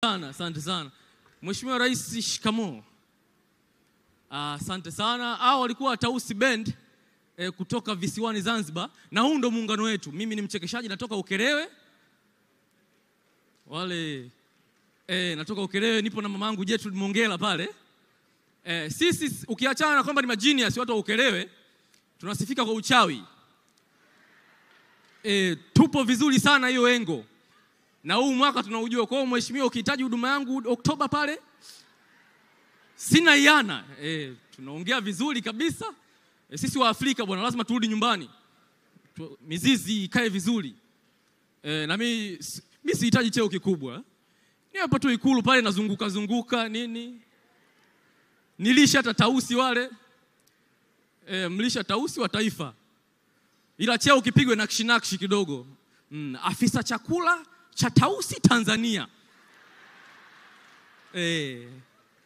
Asante sana. Mheshimiwa Rais, shikamoo. Asante sana. Hao walikuwa Tausi Band kutoka visiwani Zanzibar, na huu ndo muungano wetu. Mimi ni mchekeshaji natoka Ukerewe. Natoka Ukerewe, nipo na mamangu Gertrude Mongela pale. Sisi ukiachana na kwamba ni magenius watu wa Ukerewe, tunasifika kwa uchawi. Tupo vizuri sana hiyo engo. Na huu mwaka tunaujua. Kwa hiyo mheshimiwa, ukihitaji huduma yangu Oktoba pale, sina iana. Tunaongea vizuri kabisa. Sisi wa Afrika bwana, lazima turudi nyumbani. Mizizi ikae vizuri. Na mimi sihitaji cheo kikubwa. Ni hapa tu Ikulu pale nazunguka nini. Nilisha hata Tausi wale. Mlisha Tausi wa taifa. Ila cheo kipigwe nakshi kidogo. Afisa chakula cha Tausi Tanzania.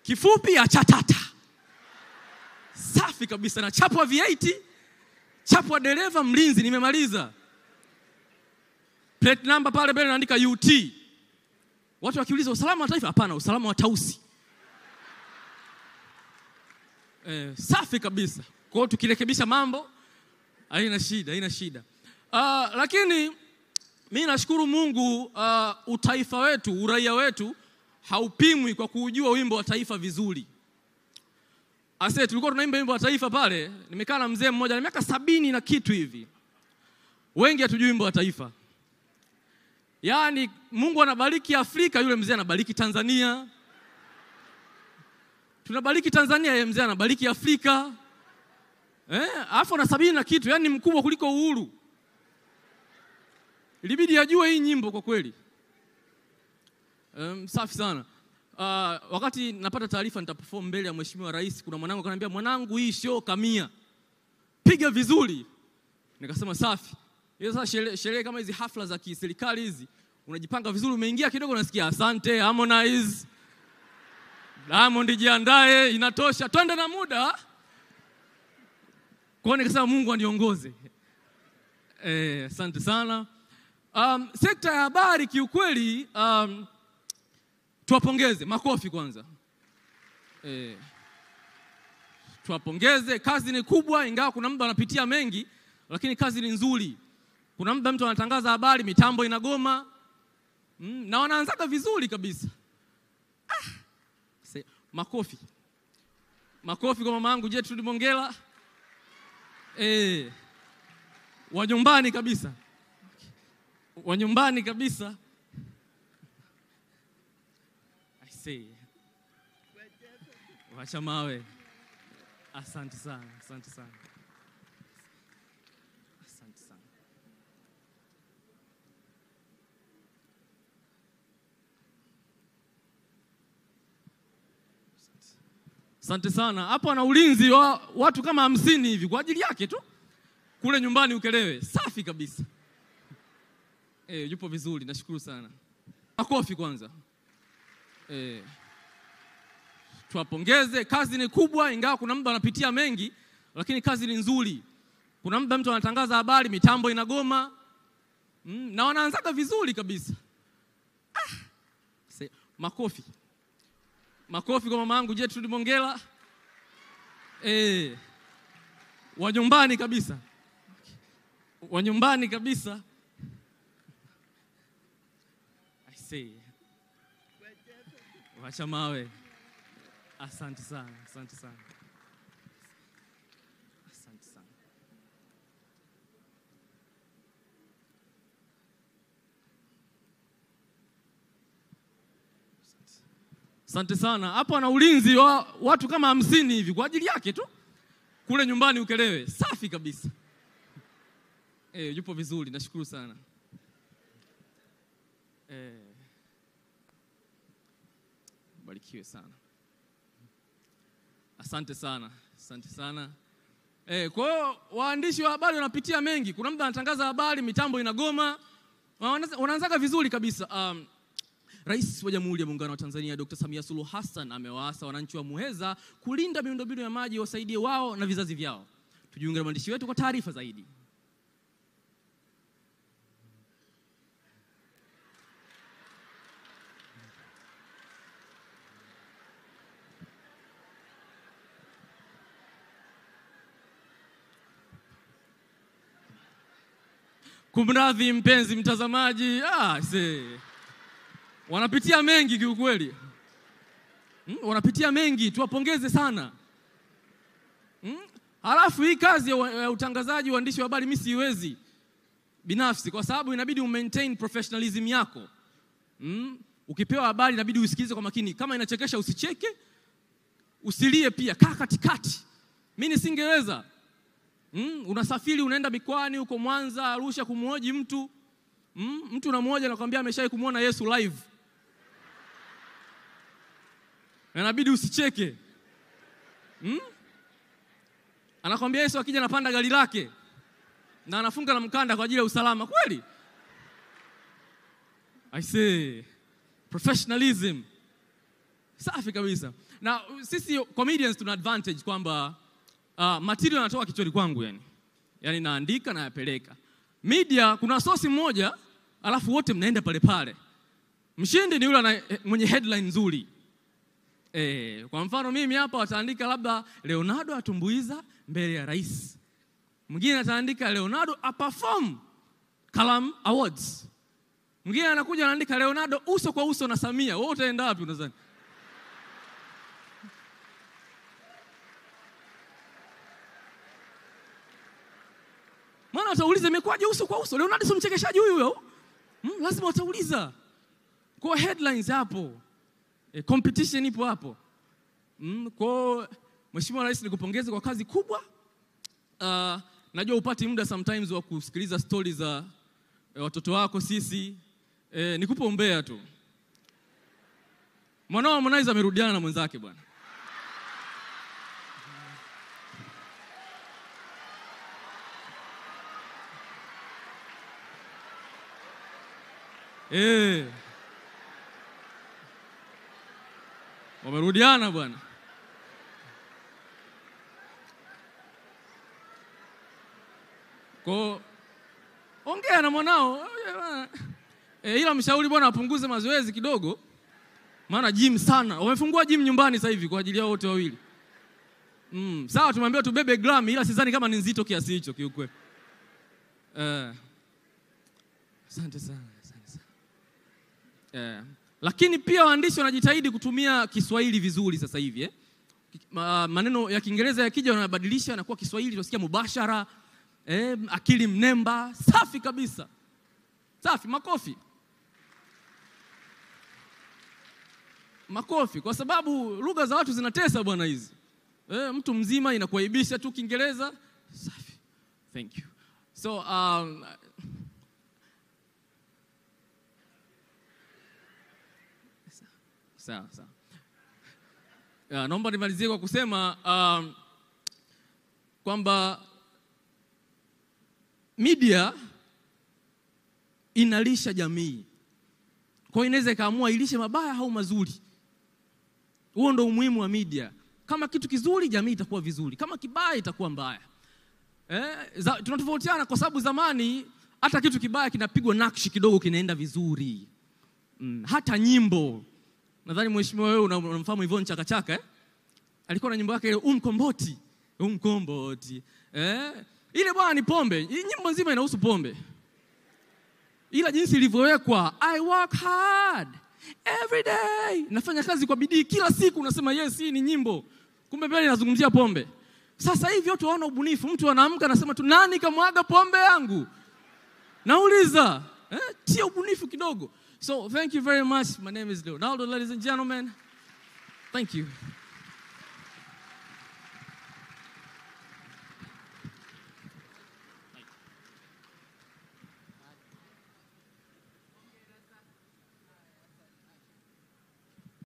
Kifupi ya chatata. Safi kabisa, na chapwa V8, chapwa dereva mlinzi, nimemaliza. Plate number pale mbele naandika UT. Watu wakiuliza usalama wa taifa, hapana, usalama wa Tausi. Safi kabisa. Kwa hiyo tukirekebisha mambo haina shida. Lakini mimi nashukuru Mungu, utaifa wetu, uraia wetu haupimwi kwa kujua wimbo wa taifa vizuri. Tulikuwa tunaimba wimbo wa taifa pale, nimekaa na mzee mmoja na miaka 70 na kitu hivi. Wengi hatujui wimbo wa taifa. Yaani Mungu anabariki Afrika, yule mzee anabariki Tanzania. Tunabariki Tanzania, yeye mzee anabariki Afrika. Alafu na 70 na kitu, yani mkubwa kuliko Uhuru. Ilibidi ajue hii nyimbo kwa kweli. Safi sana. Wakati napata taarifa nitaperform mbele ya Mheshimiwa Rais, kuna mwanangu akaniambia, mwanangu, hii show kamia, piga vizuri. Nikasema safi. Hiyo sasa sherehe kama hizi, hafla za kiserikali hizi, unajipanga vizuri, umeingia kidogo unasikia asante Harmonize, Diamond jiandae, inatosha, twende na muda. Kwa nikasema Mungu aniongoze. Asante sana. Sekta ya habari kiukweli, tuwapongeze, makofi kwanza. Tuwapongeze, kazi ni kubwa, ingawa kuna muda anapitia mengi, lakini kazi ni nzuri. Kuna muda mtu anatangaza habari, mitambo inagoma. Na wanaanzaga vizuri kabisa. Makofi. Makofi kwa mamangu Gertrude Mongela. Wanyumbani kabisa. Wanyumbani kabisa. Wacha mawe. Asante sana. Asante sana. Asante sana. Hapo ana ulinzi wa watu kama 50 hivi kwa ajili yake tu. Kule nyumbani Ukerewe. Safi kabisa. Yupo vizuri, nashukuru sana. Makofi kwanza. Tuwapongeze, kazi ni kubwa, ingawa kuna muda anapitia mengi, lakini kazi ni nzuri. Kuna muda mtu anatangaza habari, mitambo inagoma. Na wanaanzaga vizuri kabisa. Makofi. Makofi kwa mamangu Gertrude Mongela. Wanyumbani kabisa. Wanyumbani kabisa. Wacha mawe. Asante sana. Asante sana. Asante sana. Asante sana. Hapo ana ulinzi wa watu kama 50 hivi kwa ajili yake tu. Kule nyumbani Ukerewe. Safi kabisa. Yupo vizuri, nashukuru sana. Barikiwe sana. Asante sana. Asante sana. Kwa hiyo waandishi wa habari wanapitia mengi. Kuna muda anatangaza habari, mitambo inagoma. Wanaanzaga vizuri kabisa. Rais wa Jamhuri ya Muungano wa Tanzania Dr. Samia Suluhu Hassan amewaasa wananchi wa Muheza kulinda miundombinu ya maji, wasaidie wao na vizazi vyao. Tujiunge na mwandishi wetu kwa taarifa zaidi. Kumradhi mpenzi mtazamaji, wanapitia mengi kiukweli. Wanapitia mengi, tuwapongeze sana. Halafu hii kazi ya utangazaji, uandishi wa habari mimi siwezi binafsi, kwa sababu inabidi maintain professionalism yako. Ukipewa habari inabidi usikilize kwa makini. Kama inachekesha usicheke, usilie pia, kaa katikati. Mimi nisingeweza. Unasafiri unaenda mikoani huko Mwanza, Arusha kumuoji mtu. Mtu na mmoja anakuambia ameshawahi kumuona Yesu live. Inabidi usicheke. Anakuambia Yesu akija anapanda gari lake na anafunga na mkanda kwa ajili ya usalama. Kweli? I say professionalism. Safi kabisa. Na sisi comedians tuna advantage kwamba material yanatoka kichwani kwangu yani. Yaani naandika na yapeleka. Media kuna source moja alafu wote mnaenda pale pale. Mshindi ni yule mwenye headline nzuri. Kwa mfano mimi hapa wataandika labda Leonardo atumbuiza mbele ya rais. Mwingine ataandika Leonardo aperform Kalam Awards. Mwingine anakuja anaandika Leonardo uso kwa uso na Samia. Wewe utaenda wapi unadhani? Maana watauliza imekwaje uso kwa uso? Leonardo si mchekeshaji huyo? Lazima watauliza. Kwa headlines hapo. Competition ipo hapo. Kwa Mheshimiwa Rais nikupongeze kwa kazi kubwa. Najua upati muda sometimes wa kusikiliza stories za watoto wako sisi. Nikupe umbea tu. Mwanao Harmonize amerudiana na mwenzake bwana. Wamerudiana bwana. Kwa ongea na mwanao. Ila mshauri bwana apunguze mazoezi kidogo. Maana gym sana. Wamefungua gym nyumbani sasa hivi kwa ajili yao wote wawili. Sawa tumwambia tubebe gram ila sidhani kama ni nzito kiasi hicho kiukweli. Asante sana. Lakini pia waandishi wanajitahidi kutumia Kiswahili vizuri sasa hivi maneno ya Kiingereza yakija wanabadilisha na kuwa Kiswahili tunasikia mubashara. Akili mnemba, safi kabisa. Safi, makofi. Makofi kwa sababu lugha za watu zinatesa bwana hizi. Mtu mzima inakuaibisha tu Kiingereza. Safi. Thank you. So sawa. Naomba nimalizie kwa kusema kwamba media inalisha jamii. Kwa hiyo inaweza ikaamua ilishe mabaya au mazuri. Huo ndio umuhimu wa media. Kama kitu kizuri jamii itakuwa vizuri, kama kibaya itakuwa mbaya. Tunatofautiana kwa sababu zamani hata kitu kibaya kinapigwa nakshi kidogo kinaenda vizuri. Hata nyimbo. Nadhani mheshimiwa wewe unamfahamu Yvonne Chaka Chaka alikuwa na nyimbo yake ile Umkomboti. Ile bwana ni pombe. Nyimbo nzima inahusu pombe. Ila jinsi ilivyowekwa, I work hard every day. Nafanya kazi kwa bidii kila siku, unasema yes hii ni nyimbo. Kumbe mbele inazungumzia pombe. Sasa hivi watu waona ubunifu, mtu anaamka anasema tu nani kamwaga pombe yangu? Nauliza, tia ubunifu kidogo. So thank you very much. My name is Leonardo, ladies and gentlemen. Thank you.